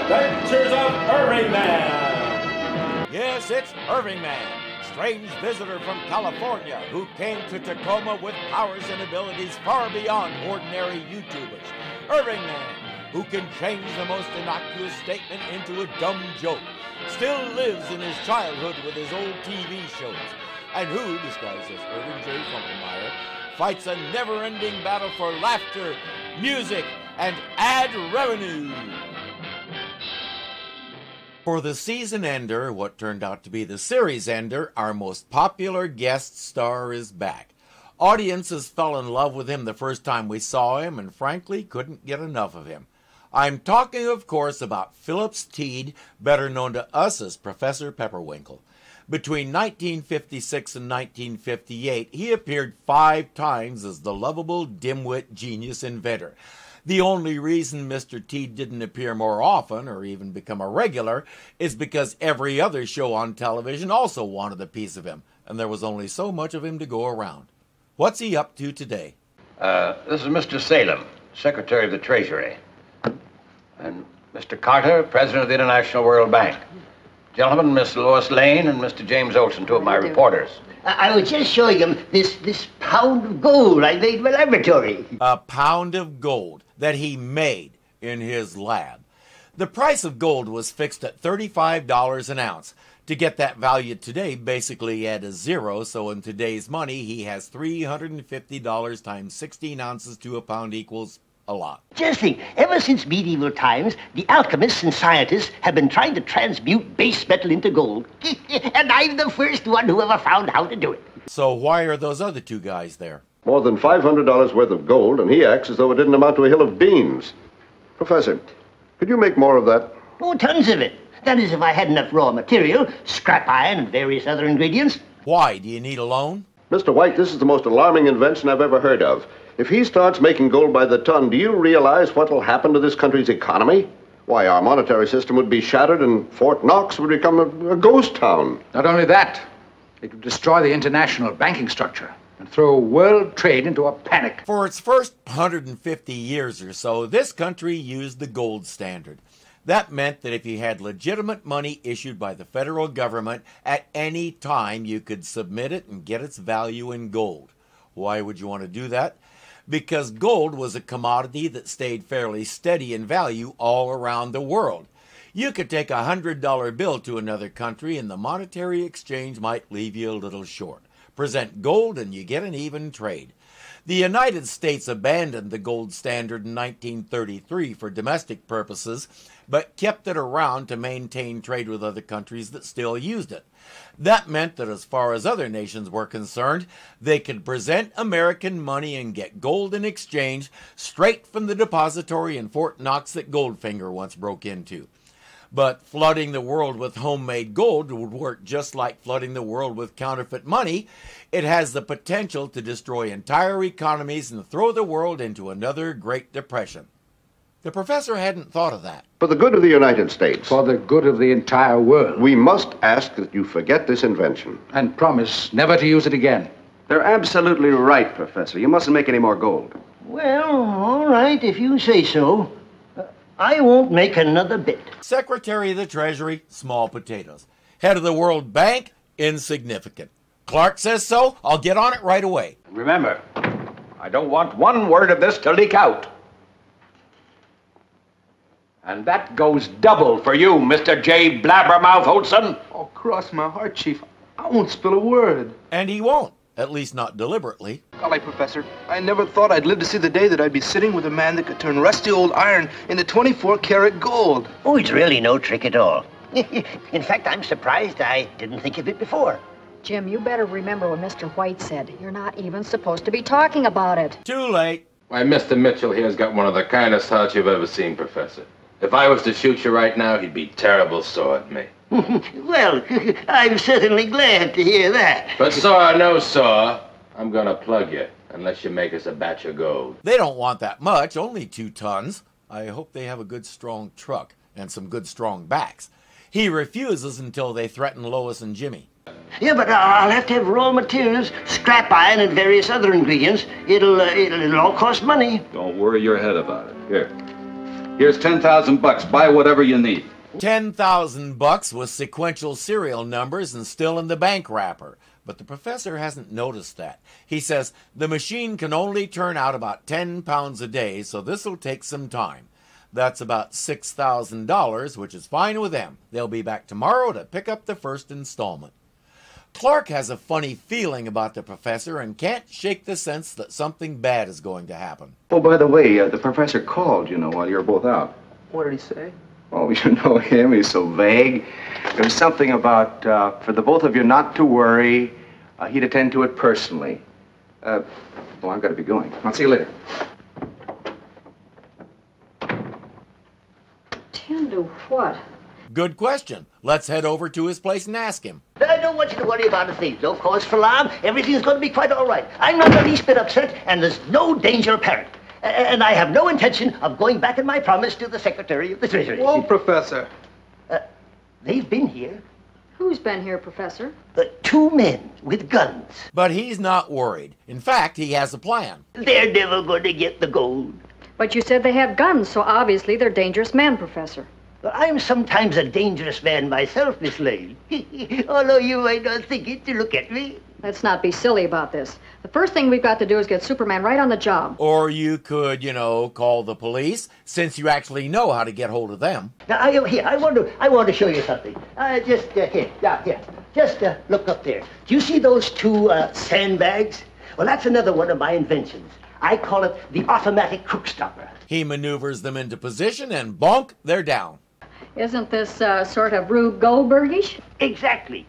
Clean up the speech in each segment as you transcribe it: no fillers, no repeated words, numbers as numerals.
Adventures of Irvingman! Yes, it's Irvingman, strange visitor from California who came to Tacoma with powers and abilities far beyond ordinary YouTubers. Irvingman, who can change the most innocuous statement into a dumb joke, still lives in his childhood with his old TV shows, and who, disguised as Irving J. Funkelmeyer, fights a never-ending battle for laughter, music, and ad revenue. For the season ender, what turned out to be the series ender, our most popular guest star is back. Audiences fell in love with him the first time we saw him and frankly couldn't get enough of him. I'm talking, of course, about Phillips Teed, better known to us as Professor Pepperwinkle. Between 1956 and 1958, he appeared 5 times as the lovable dimwit genius inventor. The only reason Mr. T didn't appear more often, or even become a regular, is because every other show on television also wanted a piece of him, and there was only so much of him to go around. What's he up to today? This is Mr. Salem, Secretary of the Treasury. And Mr. Carter, President of the International World Bank. Gentlemen, Miss Lois Lane and Mr. James Olson, 2 of my reporters. I was just showing him this pound of gold I made in my laboratory. A pound of gold that he made in his lab. The price of gold was fixed at $35 an ounce. To get that value today, basically add a zero, so in today's money, he has $350 times 16 ounces to a pound equals a lot. Just think, ever since medieval times, the alchemists and scientists have been trying to transmute base metal into gold. And I'm the first one who ever found how to do it. So why are those other 2 guys there? More than $500 worth of gold, and he acts as though it didn't amount to a hill of beans. Professor, could you make more of that? Oh, tons of it. That is, if I had enough raw material, scrap iron and various other ingredients. Why? Do you need a loan? Mr. White, this is the most alarming invention I've ever heard of. If he starts making gold by the ton, do you realize what will happen to this country's economy? Why, our monetary system would be shattered and Fort Knox would become a ghost town. Not only that, it would destroy the international banking structure and throw world trade into a panic. For its first 150 years or so, this country used the gold standard. That meant that if you had legitimate money issued by the federal government, at any time you could submit it and get its value in gold. Why would you want to do that? Because gold was a commodity that stayed fairly steady in value all around the world. You could take a $100 bill to another country and the monetary exchange might leave you a little short. Present gold and you get an even trade. The United States abandoned the gold standard in 1933 for domestic purposes, but kept it around to maintain trade with other countries that still used it. That meant that as far as other nations were concerned, they could present American money and get gold in exchange straight from the depository in Fort Knox that Goldfinger once broke into. But flooding the world with homemade gold would work just like flooding the world with counterfeit money. It has the potential to destroy entire economies and throw the world into another Great Depression. The professor hadn't thought of that. For the good of the United States. For the good of the entire world. We must ask that you forget this invention. And promise never to use it again. They're absolutely right, Professor. You mustn't make any more gold. Well, all right, if you say so. I won't make another bit. Secretary of the Treasury, small potatoes. Head of the World Bank, insignificant. Clark says so, I'll get on it right away. Remember, I don't want one word of this to leak out. And that goes double for you, Mr. J. Blabbermouth Olson. Oh, cross my heart, Chief. I won't spill a word. And he won't, at least not deliberately. Golly, Professor, I never thought I'd live to see the day that I'd be sitting with a man that could turn rusty old iron into 24-karat gold. Oh, it's really no trick at all. In fact, I'm surprised I didn't think of it before. Jim, you better remember what Mr. White said. You're not even supposed to be talking about it. Too late. Why, Mr. Mitchell here's got one of the kindest hearts you've ever seen, Professor. If I was to shoot you right now, he'd be terrible sore at me. Well, I'm certainly glad to hear that. But sore or no sore, I'm gonna plug you, unless you make us a batch of gold. They don't want that much, only 2 tons. I hope they have a good strong truck and some good strong backs. He refuses until they threaten Lois and Jimmy. Yeah, but I'll have to have raw materials, scrap iron, and various other ingredients. It'll all cost money. Don't worry your head about it. Here. Here's 10,000 bucks. Buy whatever you need. 10,000 bucks with sequential serial numbers and still in the bank wrapper. But the professor hasn't noticed that. He says the machine can only turn out about 10 pounds a day, so this'll take some time. That's about $6,000, which is fine with them. They'll be back tomorrow to pick up the first installment. Clark has a funny feeling about the professor and can't shake the sense that something bad is going to happen. Oh, by the way, the professor called, while you were both out. What did he say? Oh, you know him. He's so vague. It was something about, for the both of you not to worry. He'd attend to it personally. I've got to be going. I'll see you later. Tend to what? Good question. Let's head over to his place and ask him. I don't want you to worry about a thing. No cause for alarm. Everything's going to be quite all right. I'm not the least bit upset, and there's no danger apparent. And I have no intention of going back on my promise to the Secretary of the Treasury. Whoa, Professor. They've been here. Who's been here, Professor? The two men with guns. But he's not worried. In fact, he has a plan. They're never going to get the gold. But you said they have guns, so obviously they're dangerous men, Professor. But I'm sometimes a dangerous man myself, Miss Lane. Although you might not think it to look at me. Let's not be silly about this. The first thing we've got to do is get Superman right on the job. Or you could, call the police, since you actually know how to get hold of them. Now, I want to show you something. Here. Just look up there. Do you see those two sandbags? Well, that's another one of my inventions. I call it the automatic crook stopper. He maneuvers them into position and bonk, they're down. Isn't this sort of Rube Goldbergish? Exactly.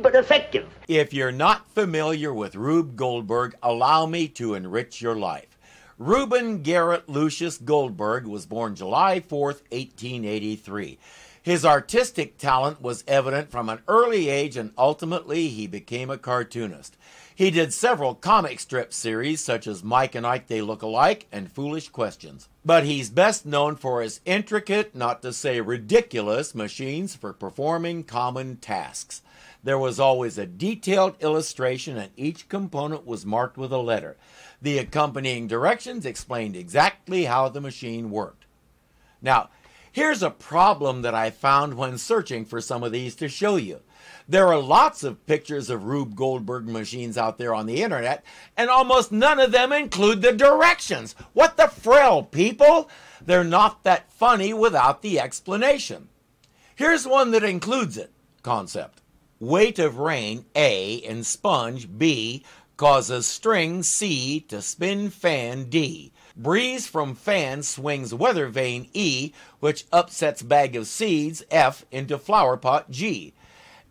But effective. If you're not familiar with Rube Goldberg, allow me to enrich your life. Reuben Garrett Lucius Goldberg was born July 4th, 1883. His artistic talent was evident from an early age, and ultimately he became a cartoonist. He did several comic strip series such as Mike and Ike They Look Alike and Foolish Questions. But he's best known for his intricate, not to say ridiculous, machines for performing common tasks. There was always a detailed illustration and each component was marked with a letter. The accompanying directions explained exactly how the machine worked. Now, here's a problem that I found when searching for some of these to show you. There are lots of pictures of Rube Goldberg machines out there on the internet, and almost none of them include the directions. What the frill, people? They're not that funny without the explanation. Here's one that includes it. Concept. Weight of rain, A, in sponge, B, causes string, C, to spin fan, D. Breeze from fan swings weather vane, E, which upsets bag of seeds, F, into flower pot, G.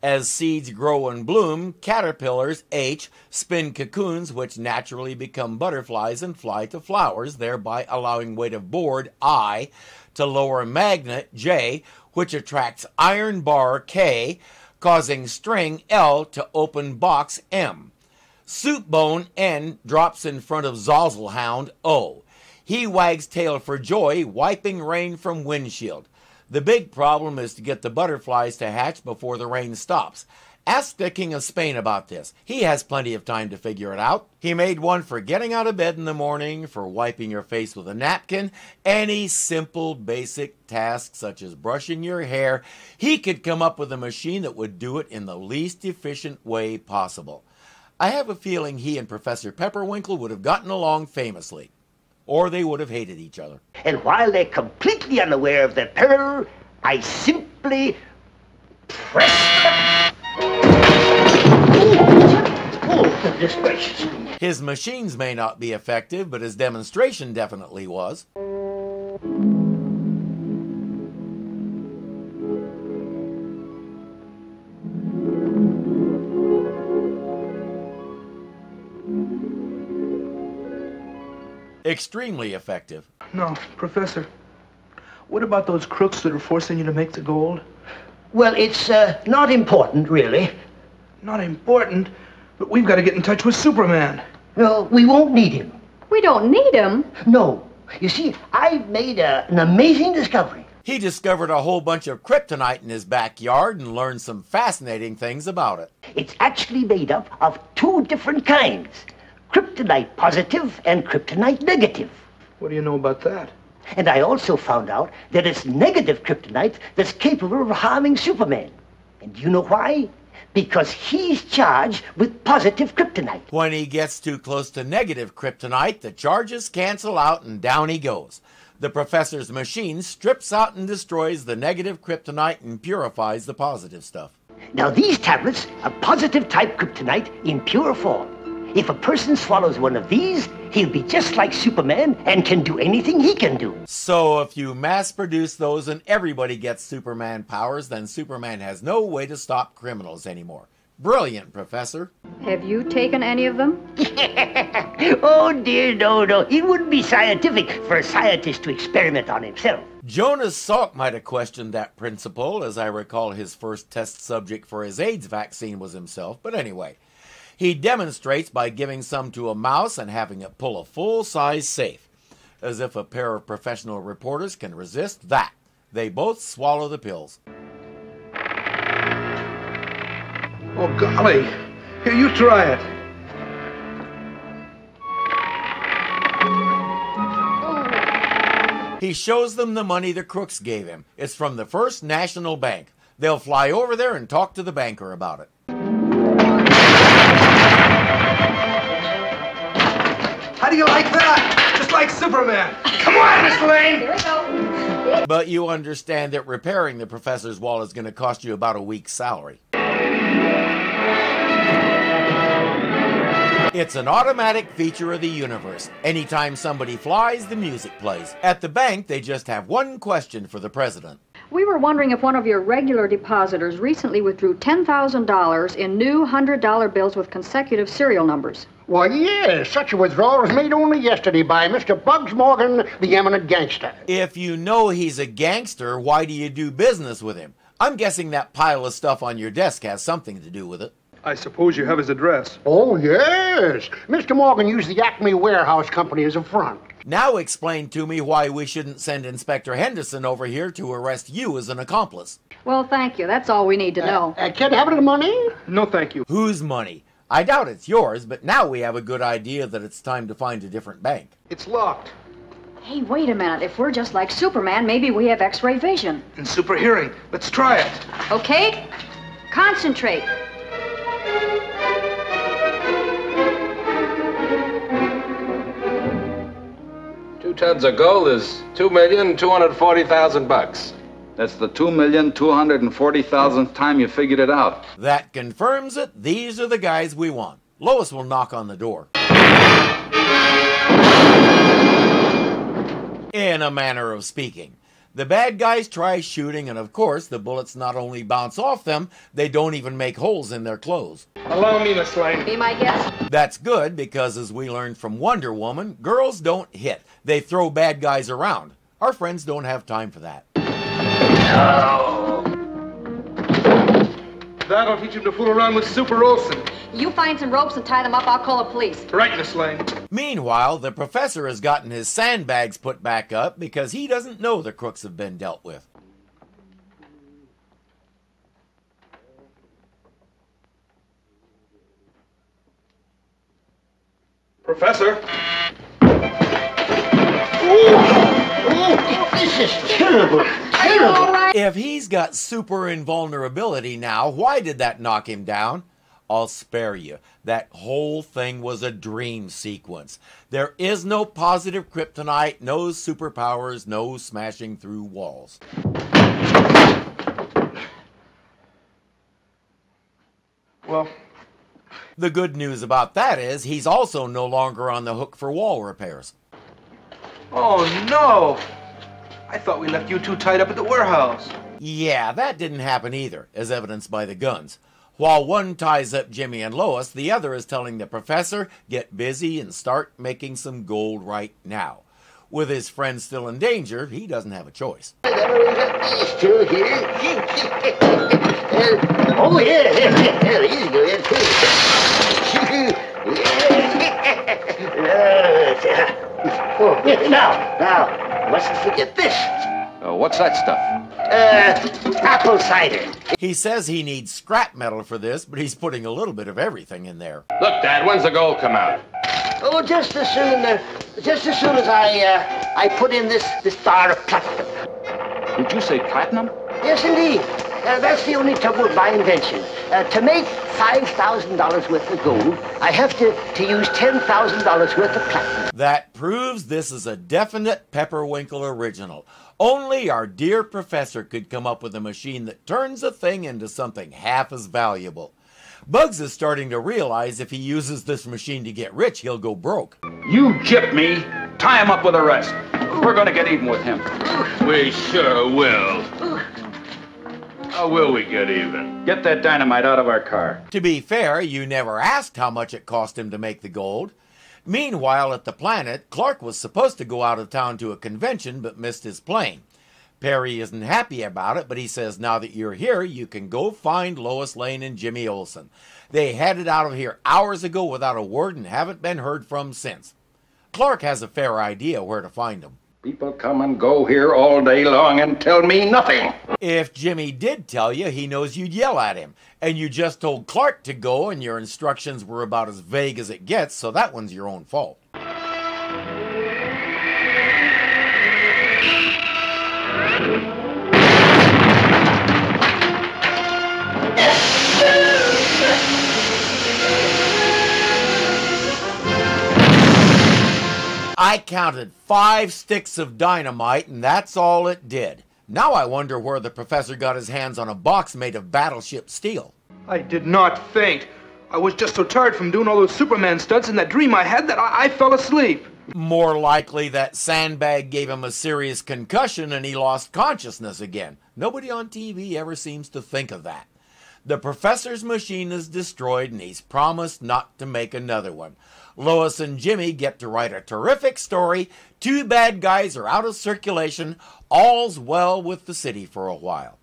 As seeds grow and bloom, caterpillars, H, spin cocoons which naturally become butterflies and fly to flowers, thereby allowing weight of board, I, to lower magnet, J, which attracts iron bar, K, causing string, L, to open box, M. Soup bone, N, drops in front of Zozzlehound, O. He wags tail for joy, wiping rain from windshield. The big problem is to get the butterflies to hatch before the rain stops. Ask the King of Spain about this. He has plenty of time to figure it out. He made one for getting out of bed in the morning, for wiping your face with a napkin, any simple basic task such as brushing your hair. He could come up with a machine that would do it in the least efficient way possible. I have a feeling he and Professor Pepperwinkle would have gotten along famously. Or they would have hated each other. And while they're completely unaware of their peril, I simply press them. Oh, goodness gracious. His machines may not be effective, but his demonstration definitely was. Extremely effective. No, Professor. What about those crooks that are forcing you to make the gold? Well, it's not important, really. Not important, but we've got to get in touch with Superman. No, we won't need him. We don't need him. No. You see, I've made an amazing discovery. He discovered a whole bunch of kryptonite in his backyard and learned some fascinating things about it. It's actually made up of two different kinds. Kryptonite positive and kryptonite negative. What do you know about that? And I also found out that it's negative kryptonite that's capable of harming Superman. And do you know why? Because he's charged with positive kryptonite. When he gets too close to negative kryptonite, the charges cancel out and down he goes. The professor's machine strips out and destroys the negative kryptonite and purifies the positive stuff. Now these tablets are positive type kryptonite in pure form. If a person swallows one of these, he'll be just like Superman and can do anything he can do. So if you mass produce those and everybody gets Superman powers, then Superman has no way to stop criminals anymore. Brilliant, Professor. Have you taken any of them? Oh dear, no. It wouldn't be scientific for a scientist to experiment on himself. Jonas Salk might have questioned that principle, as I recall his first test subject for his AIDS vaccine was himself, but anyway. He demonstrates by giving some to a mouse and having it pull a full-size safe. As if a pair of professional reporters can resist that. They both swallow the pills. Oh, golly. Here, you try it. He shows them the money the crooks gave him. It's from the First National Bank. They'll fly over there and talk to the banker about it. How do you like that? Just like Superman. Come on, Miss Lane. Here we go. But you understand that repairing the professor's wall is going to cost you about a week's salary. It's an automatic feature of the universe. Anytime somebody flies, the music plays. At the bank, they just have one question for the president. We were wondering if one of your regular depositors recently withdrew $10,000 in new $100 bills with consecutive serial numbers. Why, yes. Such a withdrawal was made only yesterday by Mr. Bugs Morgan, the eminent gangster. If you know he's a gangster, why do you do business with him? I'm guessing that pile of stuff on your desk has something to do with it. I suppose you have his address. Oh, yes. Mr. Morgan used the Acme Warehouse Company as a front. Now explain to me why we shouldn't send Inspector Henderson over here to arrest you as an accomplice. Well, thank you. That's all we need to know. Can't have the money? No, thank you. Whose money? I doubt it's yours, but now we have a good idea that it's time to find a different bank. It's locked. Hey, wait a minute. If we're just like Superman, maybe we have X-ray vision. And super hearing. Let's try it. Okay? Concentrate. 2 tons of gold is $2,240,000. That's the 2,240,000th time you figured it out. That confirms it. These are the guys we want. Lois will knock on the door. In a manner of speaking. The bad guys try shooting, and of course, the bullets not only bounce off them, they don't even make holes in their clothes. Allow me, Miss Lane. Be my guest. That's good, because as we learned from Wonder Woman, girls don't hit. They throw bad guys around. Our friends don't have time for that. That'll teach him to fool around with Super Olsen. You find some ropes and tie them up. I'll call the police. Right, Miss Lane. Meanwhile, the professor has gotten his sandbags put back up because he doesn't know the crooks have been dealt with. Professor. This is terrible. If he's got super invulnerability now, why did that knock him down? I'll spare you. That whole thing was a dream sequence. There is no positive kryptonite, no superpowers, no smashing through walls. Well, the good news about that is he's also no longer on the hook for wall repairs. oh no. I thought we left you two tied up at the warehouse. Yeah, that didn't happen either, as evidenced by the guns. While one ties up Jimmy and Lois, the other is telling the professor, get busy and start making some gold right now. With his friend still in danger, he doesn't have a choice. Oh, yeah, these go in too. Oh, now, mustn't forget this. What's that stuff? Apple cider. He says he needs scrap metal for this, but he's putting a little bit of everything in there. Look, Dad, when's the gold come out? Oh, just as soon as I I put in this bar of platinum. Did you say platinum? Yes, indeed. That's the only trouble with my invention. To make $5,000 worth of gold, I have to use $10,000 worth of platinum. That proves this is a definite Pepperwinkle original. Only our dear professor could come up with a machine that turns a thing into something half as valuable. Bugs is starting to realize if he uses this machine to get rich, he'll go broke. You gypped me. Tie him up with the rest. We're going to get even with him. We sure will. How will we get even? Get that dynamite out of our car. To be fair, you never asked how much it cost him to make the gold. Meanwhile, at the Planet, Clark was supposed to go out of town to a convention but missed his plane. Perry isn't happy about it, but he says now that you're here, you can go find Lois Lane and Jimmy Olsen. They headed out of here hours ago without a word and haven't been heard from since. Clark has a fair idea where to find them. People come and go here all day long and tell me nothing. If Jimmy did tell you, he knows you'd yell at him. And you just told Clark to go, and your instructions were about as vague as it gets, so that one's your own fault. I counted 5 sticks of dynamite, and that's all it did. Now I wonder where the professor got his hands on a box made of battleship steel. I did not faint. I was just so tired from doing all those Superman stunts in that dream I had that I fell asleep. More likely that sandbag gave him a serious concussion and he lost consciousness again. Nobody on TV ever seems to think of that. The professor's machine is destroyed and he's promised not to make another one. Lois and Jimmy get to write a terrific story. 2 bad guys are out of circulation. All's well with the city for a while.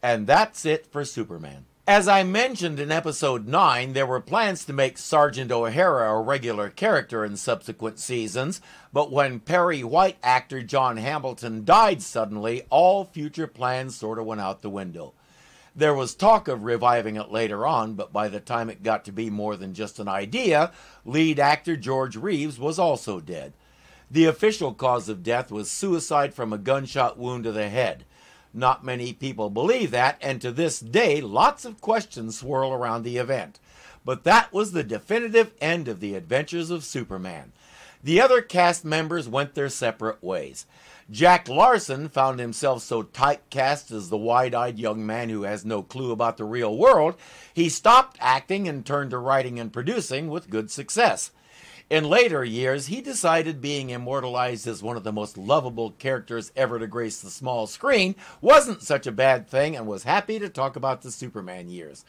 And that's it for Superman. As I mentioned in episode 9, there were plans to make Sergeant O'Hara a regular character in subsequent seasons, but when Perry White actor John Hamilton died suddenly, all future plans sort of went out the window. There was talk of reviving it later on, but by the time it got to be more than just an idea, lead actor George Reeves was also dead. The official cause of death was suicide from a gunshot wound to the head. Not many people believe that, and to this day, lots of questions swirl around the event. But that was the definitive end of the adventures of Superman. The other cast members went their separate ways. Jack Larson found himself so typecast as the wide-eyed young man who has no clue about the real world, he stopped acting and turned to writing and producing with good success. In later years, he decided being immortalized as one of the most lovable characters ever to grace the small screen wasn't such a bad thing and was happy to talk about the Superman years.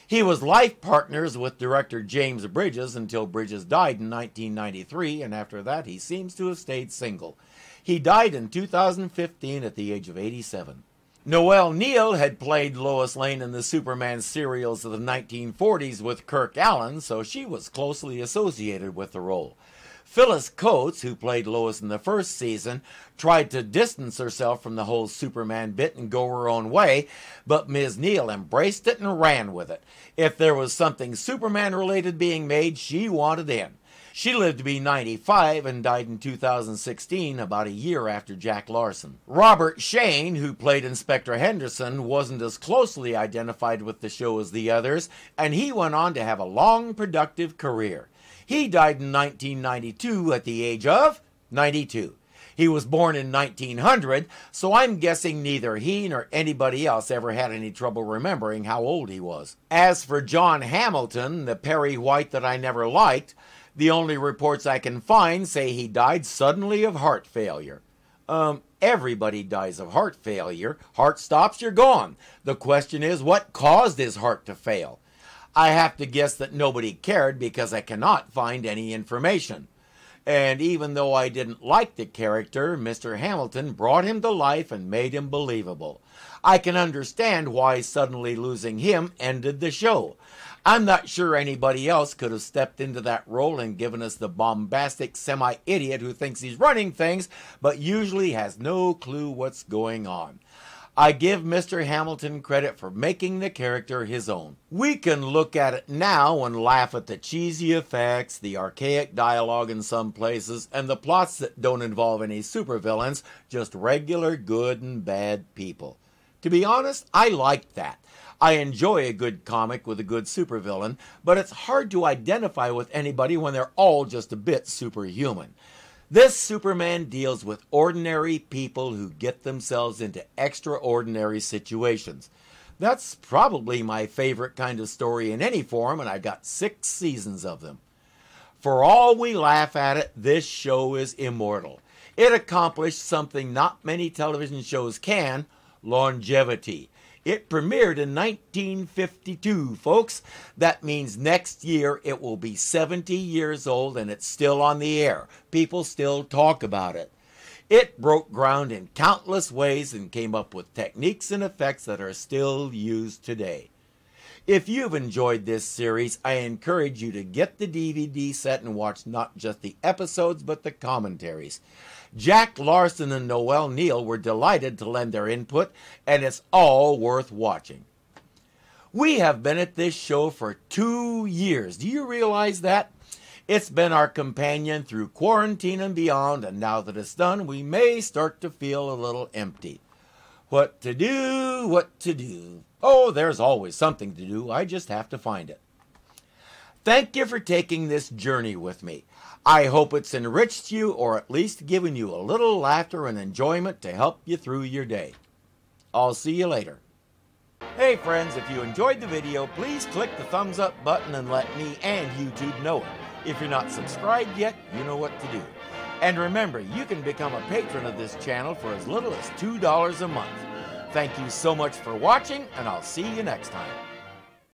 He was life partners with director James Bridges until Bridges died in 1993, and after that he seems to have stayed single. He died in 2015 at the age of 87. Noelle Neal had played Lois Lane in the Superman serials of the 1940s with Kirk Allen, so she was closely associated with the role. Phyllis Coates, who played Lois in the first season, tried to distance herself from the whole Superman bit and go her own way, but Ms. Neal embraced it and ran with it. If there was something Superman-related being made, she wanted in. She lived to be 95 and died in 2016, about a year after Jack Larson. Robert Shane, who played Inspector Henderson, wasn't as closely identified with the show as the others, and he went on to have a long, productive career. He died in 1992 at the age of 92. He was born in 1900, so I'm guessing neither he nor anybody else ever had any trouble remembering how old he was. As for John Hamilton, the Perry White that I never liked, the only reports I can find say he died suddenly of heart failure. Everybody dies of heart failure. Heart stops, you're gone. The question is, what caused his heart to fail? I have to guess that nobody cared because I cannot find any information. And even though I didn't like the character, Mr. Hamilton brought him to life and made him believable. I can understand why suddenly losing him ended the show. I'm not sure anybody else could have stepped into that role and given us the bombastic semi-idiot who thinks he's running things, but usually has no clue what's going on. I give Mr. Hamilton credit for making the character his own. We can look at it now and laugh at the cheesy effects, the archaic dialogue in some places, and the plots that don't involve any supervillains, just regular good and bad people. To be honest, I like that. I enjoy a good comic with a good supervillain, but it's hard to identify with anybody when they're all just a bit superhuman. This Superman deals with ordinary people who get themselves into extraordinary situations. That's probably my favorite kind of story in any form, and I've got 6 seasons of them. For all we laugh at it, this show is immortal. It accomplished something not many television shows can: longevity. It premiered in 1952, folks. That means next year it will be 70 years old and it's still on the air. People still talk about it. It broke ground in countless ways and came up with techniques and effects that are still used today. If you've enjoyed this series, I encourage you to get the DVD set and watch not just the episodes, but the commentaries. Jack Larson and Noel Neal were delighted to lend their input, and it's all worth watching. We have been at this show for 2 years. Do you realize that? It's been our companion through quarantine and beyond, and now that it's done, we may start to feel a little empty. What to do, what to do? Oh, there's always something to do. I just have to find it. Thank you for taking this journey with me. I hope it's enriched you, or at least given you a little laughter and enjoyment to help you through your day. I'll see you later. Hey friends, if you enjoyed the video, please click the thumbs up button and let me and YouTube know it. If you're not subscribed yet, you know what to do. And remember, you can become a patron of this channel for as little as $2 a month. Thank you so much for watching, and I'll see you next time.